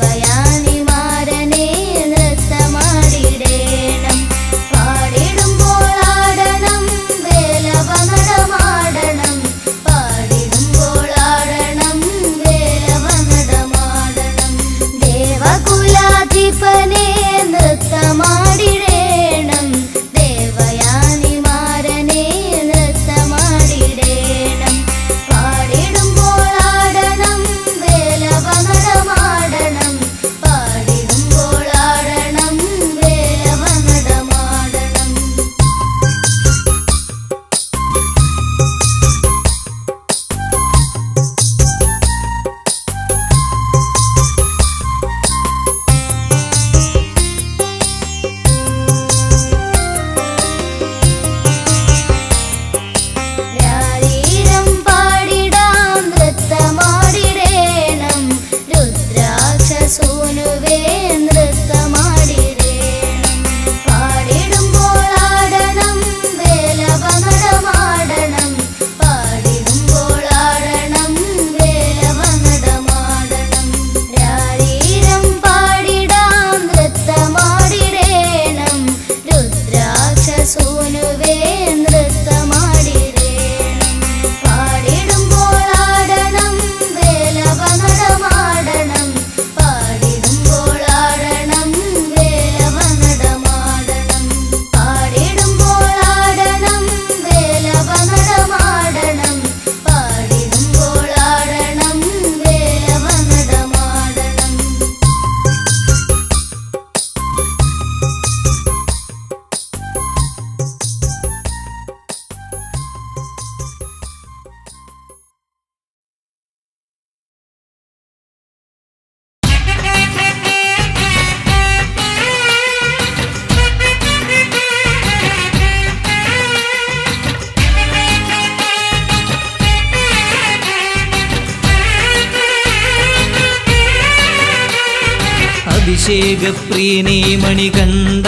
അഭിഷേകപ്രിയനേ മണികണ്ഠ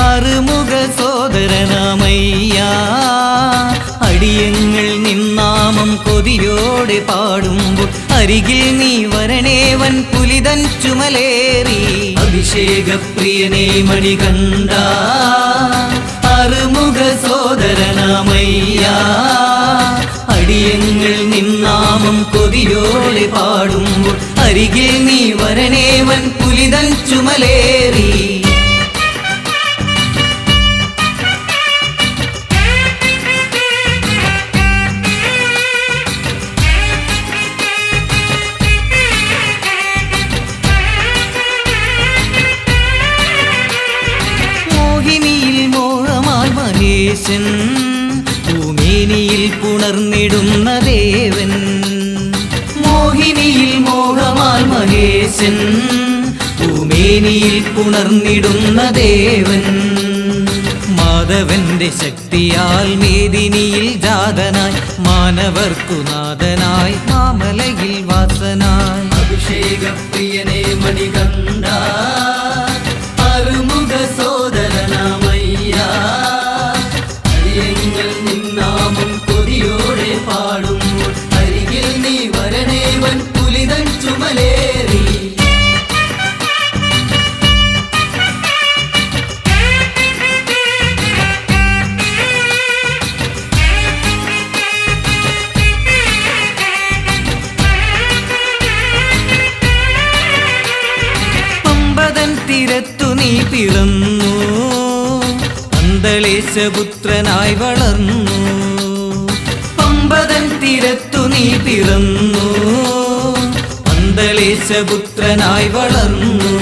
അറുമുഖ സോദരനാമയ്യ അടിയങ്ങൾ നിന്നാമം കൊതിയോടെ പാടുമ്പോൾ അരികിൽ നീ വരണേവൻ പുലിതൻ ചുമലേറി അഭിഷേകപ്രിയനേ മണികണ്ഠ അറുമുഖ സോദരനാമയ്യ അടിയങ്ങൾ നിന്നാമം കൊതിയോടെ പാടുമ്പോൾ അരികിൽ നീ വരണേവൻ പുലിതൻ ചുമലേറി മോഹിനിയിൽ മോഹമാൽ മഹേശൻ ഭൂമേനിയിൽ പുണർന്നിടുന്ന ദേവൻ മോഹിനിയിൽ മോഹമാൽ മഹേശൻ ഭൂമേനിയിൽ പുണർന്നിടുന്ന ദേവൻ മാധവന്റെ ശക്തിയാൽ മേദിനിയിൽ ജാതനായി മാനവർക്കു നാഥനായി മാമലയിൽ വാസനായി അഭിഷേകപ്രിയനേ മണികണ്ഠ അറുമുഖ സോദരനാമയ്യ അരിയങ്ങൾ നിന്നാമം കൊതിയോടെ പാടുമ്പോൾ അരികിൽ നീ വരണേവൻ പുലിതൻ ചുമലേറി പമ്പതൻ തീരത്തു നീ പിറന്നു അന്തളേശപുത്രനായി വളർന്നു പമ്പതൻ തീരത്തു നീ പിറന്നു അന്തളേശപുത്രനായി വളർന്നു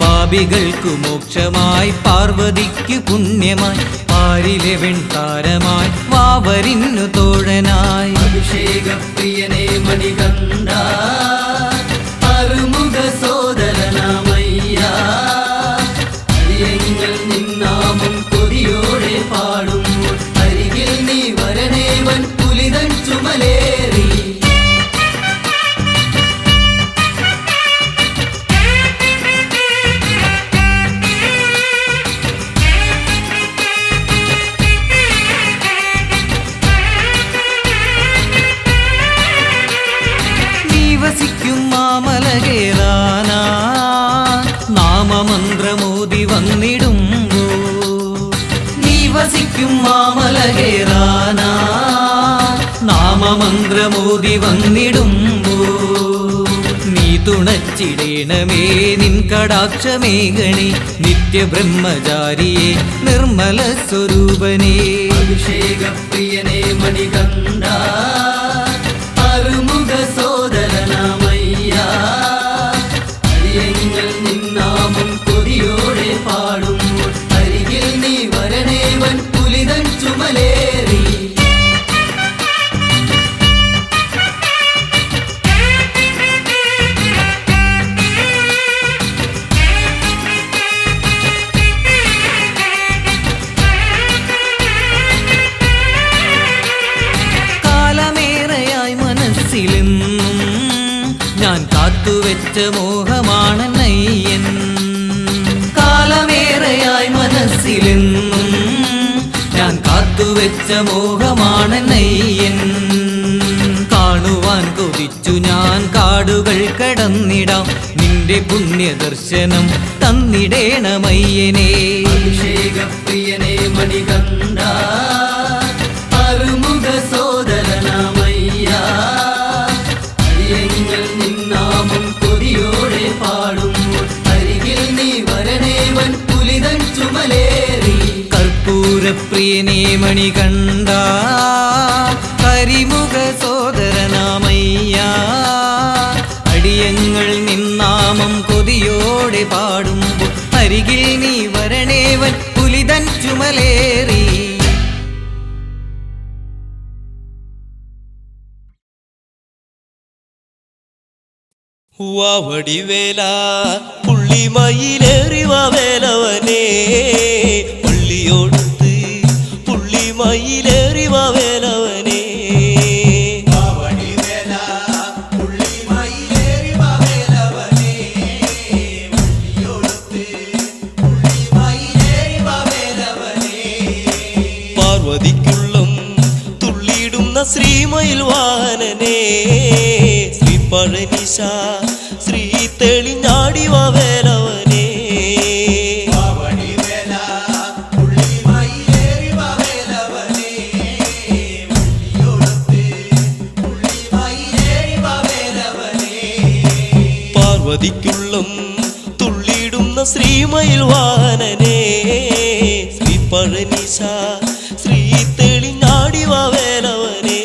പാപികൾക്കു മോക്ഷമായി പാർവതിക്കു പുണ്യമായി പാരിലെ വെൺതാരമായി വാവരിന്നു തോഴനായി അഭിഷേകപ്രിയനേ മണികണ്ഠ അറുമുഖ സോദരനാമയ്യ അരിയങ്ങൾ നിന്നാമം കൊതിയോടെ പാടുമ്പോൾ അരികിൽ നീ വരണേവൻ പുലിതൻ ചുമലേറി വസിക്കും മാമല കേറാനാ നാമമന്ത്രമോദി വന്നിടുമ്പോ നീ വസിക്കും മാമല കേറാനാ നാമമന്ത്രമോദി വന്നിടുമ്പോ നീ തുണച്ചിടേണമേ നിൻ കടാക്ഷമേഘണേ നിത്യബ്രഹ്മചാരിയെ നിർമ്മല സ്വരൂപനേ അഭിഷേകപ്രിയനേ മണികണ്ഠ അറുമുഖ സോദരനാമയ്യ അരിയങ്ങൾ നിന്നാമം കൊതിയോടെ പാടുമ്പോൾ അരികിൽ നീ വരണേവൻ പുലിതൻ ചുമലേറി കാലമേറെയായി മനസ്സിലെന്നും ഞാൻ കാത്തുവെച്ച മോഹമാണെന്നയ്യൻ കാലമേറെയായി മനസ്സിലെന്നും ഞാൻ കാത്തുവെച്ച മോഹമാണെന്നയ്യൻ കാണുവാൻ കൊതിച്ചു ഞാൻ കാടുകൾ കടന്നിടാം നിന്റെ പുണ്യദർശനം തന്നിടേണമയ്യനേ അഭിഷേകപ്രിയനേ മണികണ്ഠ അറുമുഖ സോദരനാമയ്യ അരിയങ്ങൾ നിന്നാമം കൊതിയോടെ പാടുമ്പോൾ അരികിൽ നീ വരണേവൻ പുലിതൻ ചുമലേറി കർപ്പൂരപ്രിയനേ മണികണ്ഠ കരിമുഖ സോദരനാമയ്യ അടിയങ്ങൾ നിന്നാമം കൊതിയോടെ പാടുമ്പോൾ അരികിൽ നീ വരണേവൻ പുലിതൻ ചുമലേറി വടിവേല പുള്ളിമയിലേറിവ വേലവനേ പുള്ളിയോടുത്ത് പുള്ളിമയിലേറിവ വേലവനേ വടിവേല പുള്ളിമയിലേറിവ വേലവനേ പഴനീശ ശ്രീ തെളിഞ്ഞാടി വേലവനെ പാർവതിക്കുള്ളം തുള്ളിയിടുന്ന ശ്രീമയിൽ വാഹനനെ ശ്രീ പഴനീശ ശ്രീ തെളിഞ്ഞാടി വേലവനെ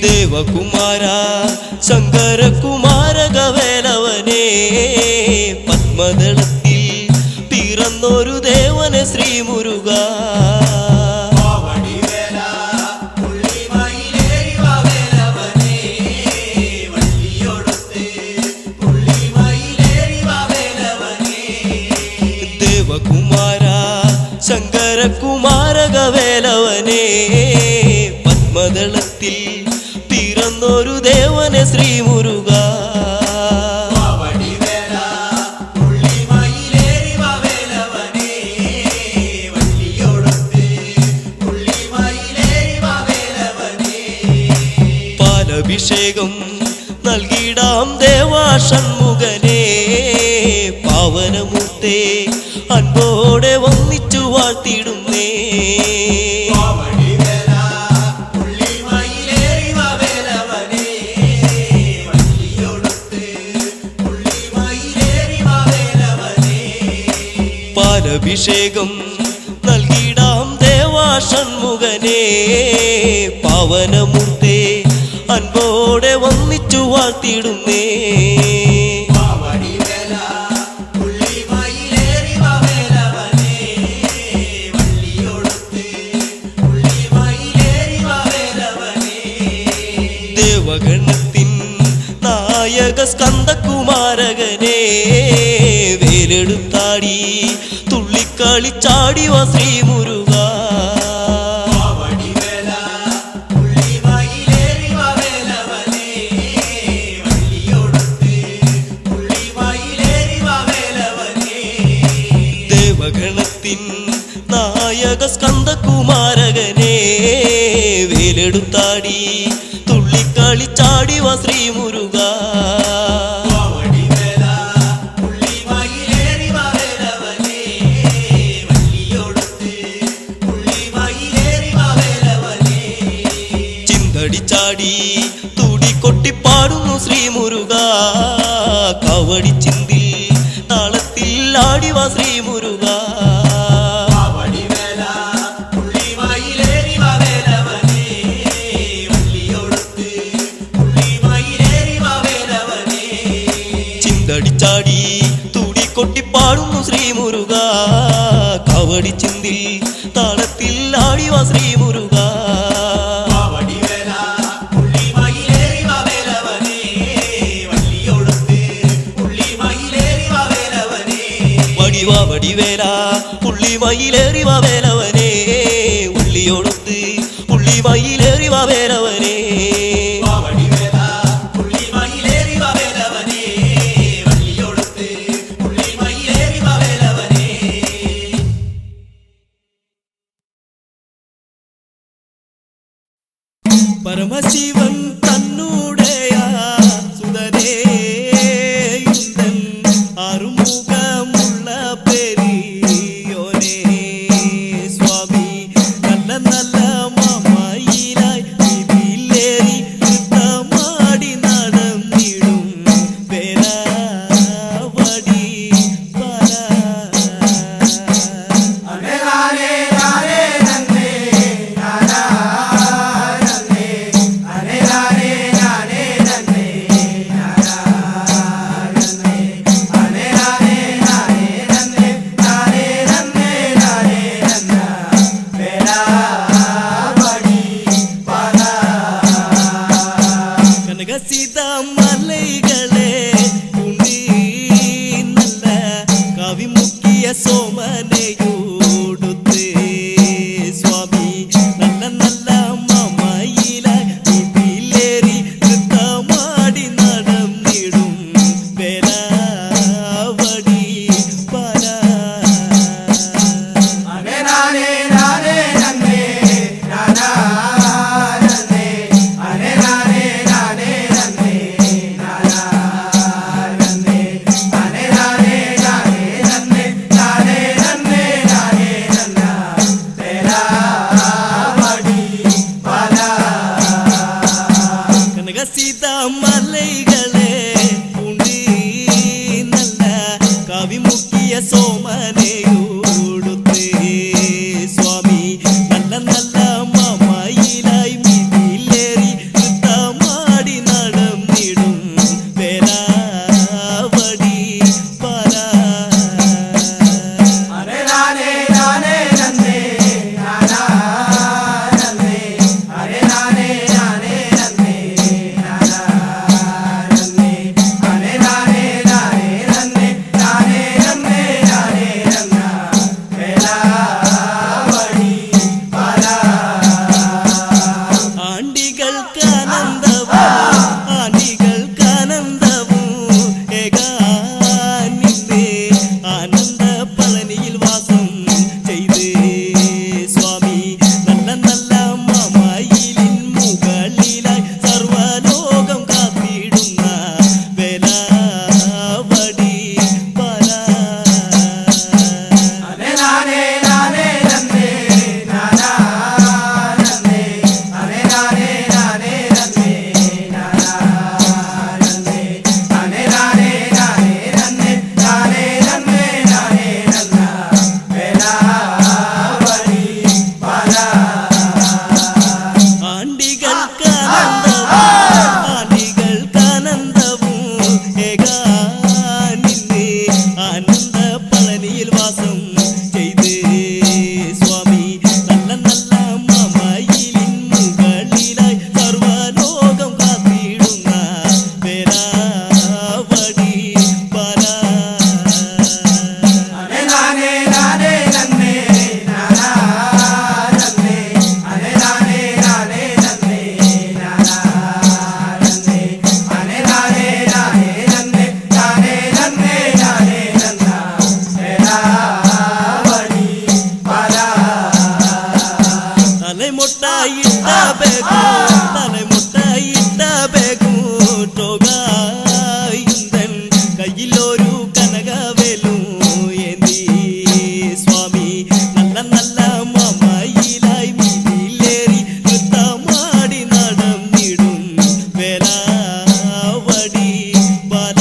ദേവകുമാര ശങ്കരകുമാര ഗവേലവനെ പത്മദളത്തിൽ പിറന്നൊരു ദേവനെ ശ്രീ മുരുക ദേവകുമാര ശങ്കരകുമാര ഗവേലവനെ പത്മദളത്തിൽ പിറന്നൊരു ദേവനെ ശ്രീ മുരുക പാലഭിഷേകം നൽകിടാം ദേവാഷൺമുഖനെ പാവനമൂർത്തേ അൻപോടെ വന്നിച്ചു വാഴ്ത്തിടുന്നേ പാലഭിഷേകം നൽകിടാം ദേവാഷൺമുഖനെ പാവനമൂർത്തേ അൻപോടെ വന്നിച്ചു വാഴ്ത്തിടുന്നേ ദേവഗണത്തിൻ നായക സ്കന്ദകുമാരകനെ വേലെടുത്താടി തുള്ളിക്കളിച്ചാടി വാ ശ്രീ മുരുക ദേവഗണത്തിൻ നായക സ്കന്ദകുമാരകനെ വേലെടുത്താടി തുള്ളിക്കളിച്ചാടി വാ ശ്രീ മുരുക ചിന്തടിച്ചാടി തുടികൊട്ടിപ്പാടുന്നു ശ്രീ മുരുക കവടി ചിന്തിൽ താളത്തിൽ ആടി വാ ശ്രീ മുരുക ചിന്തടിച്ചാടി തുടികൊട്ടിപ്പാടുന്നു ശ്രീ മുരുക കവടി ചിന്തിൽ താളത്തിൽ ആടി വാ ശ്രീ മുരുക വടിവാ വടിവേല പുള്ളി മയിലേറി വാ വേലവനെ ഉള്ളിയോടൊത്ത് പുള്ളി മയിലേറി വാ വേലവനെ പരമശിവൻ തന്നൂടയ സുതനേ ആറുമുഖമുള്ള പെരിയോനേ സ്വാമി നല്ല നല്ല മാമയിലായി ഇതിലേറി നൃത്തമാടി നടന്നിടും വേലവടി പല അനേ സോമനയോടുത്തേ സ്വാമി നല്ല നല്ല മമയിലായി മിതിലേറി നൃത്തമാടി നടന്നിടും വേലാവടി പല കയ്യിലൊരു കനകവേലും ഏന്തി സ്വാമി നല്ല നല്ല മമയിലായി മിതിലേറി നൃത്തമാടി നടന്നിടും വേലാവടി പല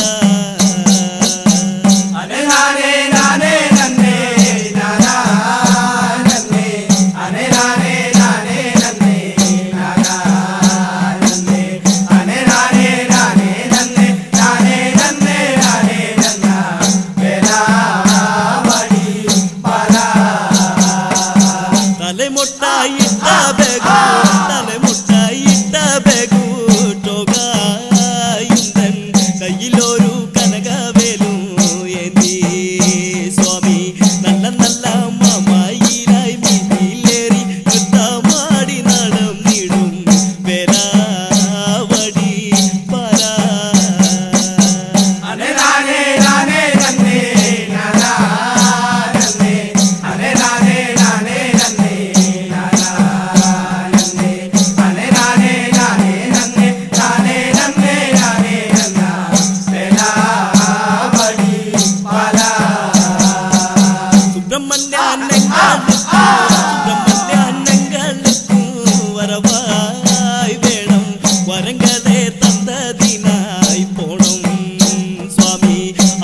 കയ്യിലൊരു കനകവേലും ഏന്തി സ്വാമി നല്ല നല്ല മമയിലായി മിതിലേറി നൃത്തമാടി നടന്നിടും വേലാവടി പല വരവായി വേണം വരങ്ങളെ തന്നതിനായി പോണം സ്വാമി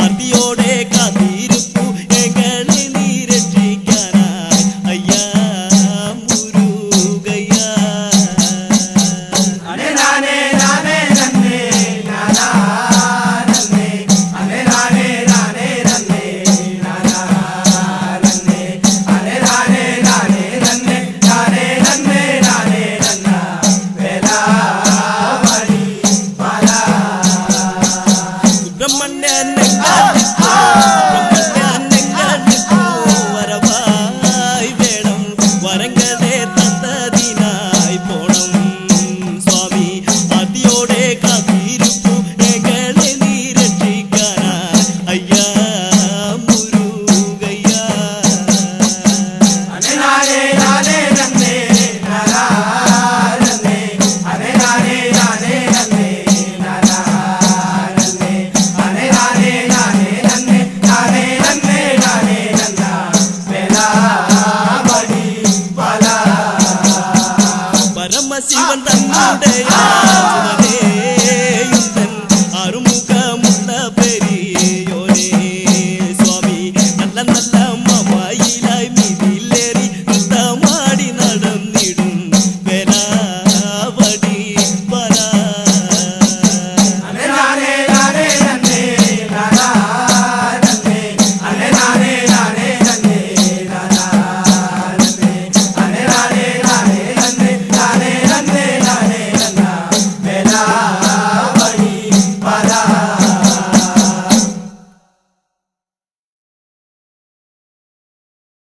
അതിയോടെ കാത്തിരുപ്പു എങ്ങളെ നീ രക്ഷിക്കാനായി അയ്യാ മുരുകയ്യാ സുബ്രഹ്മണ്യൻ